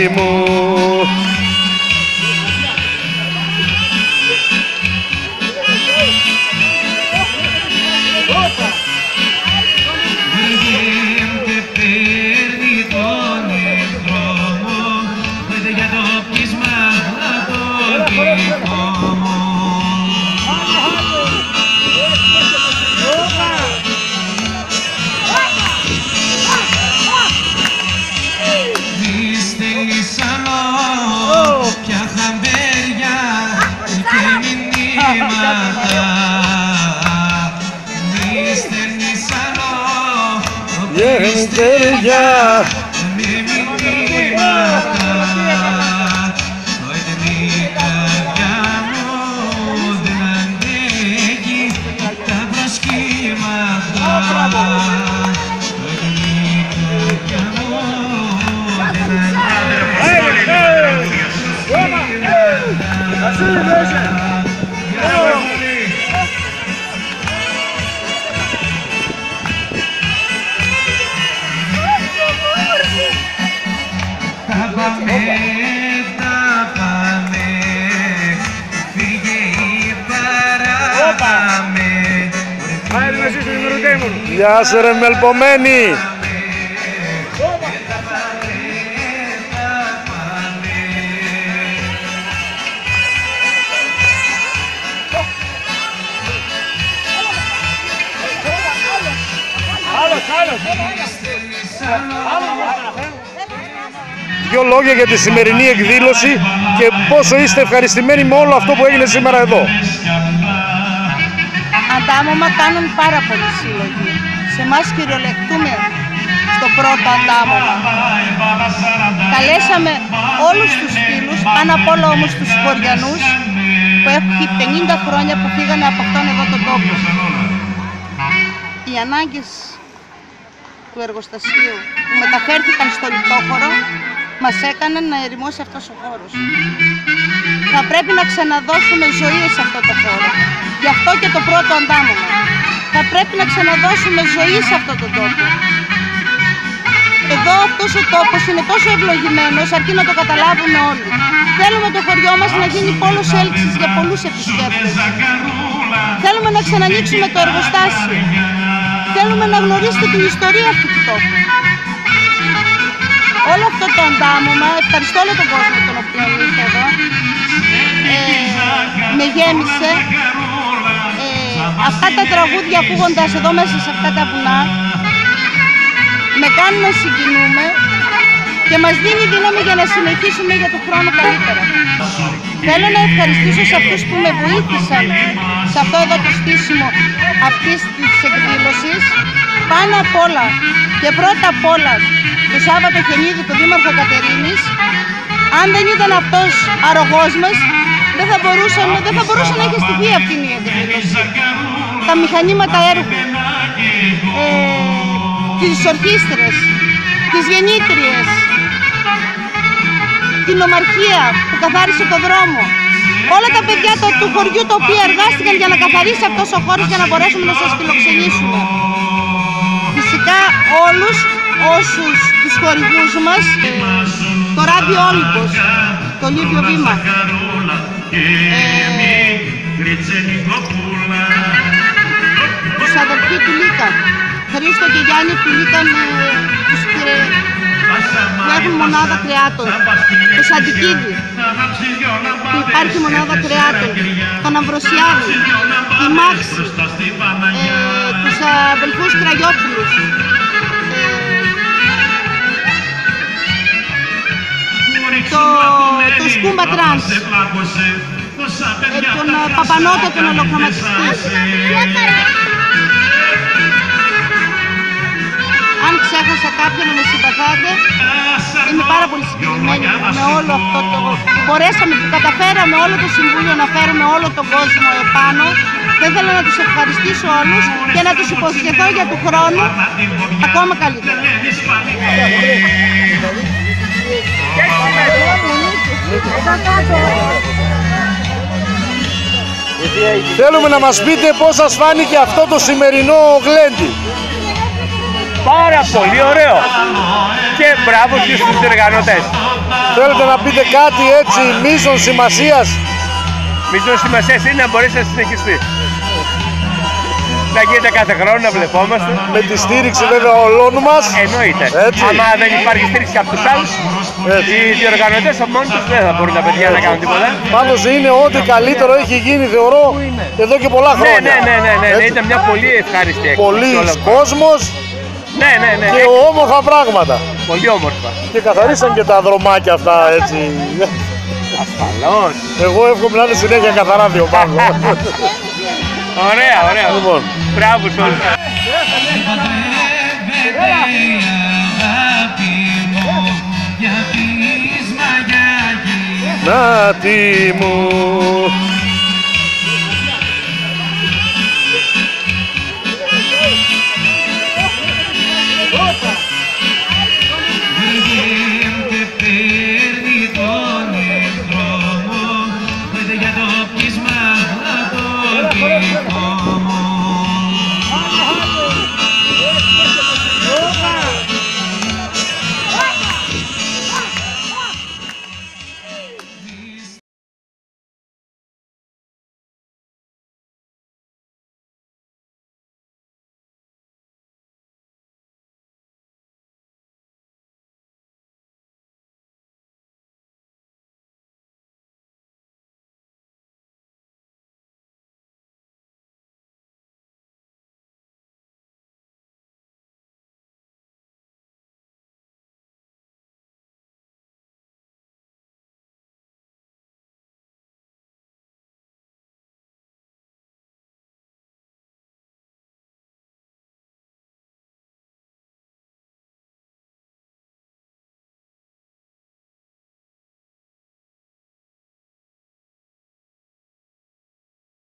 μου. Γεια σου ρε μελπομένη! Δυο λόγια για τη σημερινή εκδήλωση και πόσο είστε ευχαριστημένοι με όλο αυτό που έγινε σήμερα εδώ. Αντάμωμα κάνουν πάρα πολλοί σύλλογοι. Σε εμάς κυριολεκτούμε στο πρώτο αντάμωμα. Καλέσαμε όλους τους φίλους, πάνω απ' όλα όμως τους Σκοριανούς, που έχουν 50 χρόνια που φύγανε από αυτόν εδώ τον τόπο. Οι ανάγκες του εργοστασίου που μεταφέρθηκαν στο λιτόχωρο μας έκαναν να ερημώσει αυτός ο χώρος. Θα πρέπει να ξαναδώσουμε ζωή σε αυτό το χώρο. Γι' αυτό και το πρώτο αντάμωμα. Θα πρέπει να ξαναδώσουμε ζωή σε αυτό τον τόπο. Εδώ αυτός ο τόπος είναι τόσο ευλογημένος, αρκεί να το καταλάβουμε όλοι. Θέλουμε το χωριό μας να γίνει πόλος έλξης για πολλούς επισκέπτες. Θέλουμε να ξανανοίξουμε το εργοστάσιο. Θέλουμε να γνωρίσετε την ιστορία αυτού του τόπου. Όλο αυτό το αντάμωμα, ευχαριστώ όλο τον κόσμο τον οποίο ήρθε εδώ, με γέμισε. Αυτά τα τραγούδια ακούγοντας εδώ μέσα σε αυτά τα βουνά με κάνουν να συγκινούμε και μας δίνει δύναμη για να συνεχίσουμε για τον χρόνο καλύτερα. Θέλω να ευχαριστήσω σε αυτούς που με βοήθησαν σε αυτό εδώ το στήσιμο αυτής της εκδήλωσης. Πάνω απ' όλα και πρώτα απ' όλα τον Σάββατο Χενίδη, τον Δήμαρχο Κατερίνης. Αν δεν ήταν αυτός αρρωγός μας, δεν θα μπορούσε να έχει στηθεί αυτή η εκδήλωση. Τα μηχανήματα έργου, τις ορχήστρες, τις γεννήτριες, την ομαρχία που καθάρισε το δρόμο, όλα τα παιδιά του χωριού τα οποία εργάστηκαν για να καθαρίσει αυτός ο χώρος για να μπορέσουμε να σας φιλοξενήσουμε. Φυσικά όλους όσους τους χορηγούς μας, το Ράδιο Όλυμπος, το Λίβιο Βήμα, τους αδελφοί του Λίκα, Χρήστο και Γιάννη του Λίκα που έχουν μονάδα κρεάτων, το Σαντικίδη που υπάρχει μονάδα κρεάτων, τον Αμβροσιάδη, τη Μάξη, τους αδελφούς Κραγιόπουλους, το Σκούμπα Τρανς, τον Παπανότο, τον ολοκληρωματιστή. Αν ξέχασα κάποιον να με συμπαθάτε, είμαι πάρα πολύ συγκεκριμένη με όλο αυτό το που μπορέσαμε, που καταφέραμε όλο το Συμβούλιο να φέρουμε όλο τον κόσμο επάνω. Δεν θέλω να τους ευχαριστήσω όλους και να τους υποσχεθώ για του χρόνου ακόμα καλύτερα. Θέλουμε να μας πείτε πώς σας φάνηκε αυτό το σημερινό γλέντι. Πάρα πολύ ωραίο και μπράβο και στους διοργανωτές. Θέλετε να πείτε κάτι έτσι μείζων σημασίας? Μείζων σημασίας είναι να μπορέσει να συνεχιστεί. Να γίνεται κάθε χρόνο, να βλεπόμαστε. Με τη στήριξη βέβαια όλων μας. Εννοείται. Έτσι. Άμα δεν υπάρχει στήριξη από τους άλλους, οι διοργανωτές από μόνοι τους δεν θα μπορούν τα παιδιά να κάνουν τίποτα. Πάντως είναι ό,τι καλύτερο έχει γίνει, θεωρώ, εδώ και πολλά χρόνια. Ναι. Ήταν μια πολύ ευχάριστη έκθεση. Πολύς κόσμος. Ναι. Και όμορφα πράγματα. Πολύ όμορφα. Και καθαρίσαν και τα δρομάκια αυτά έτσι. Ασφαλώς. Εγώ εύχομαι να είναι συνέχεια καθαρά δύο πάνω. Ωραία. Λοιπόν. Μπράβο σε όλους. Νάτι μου.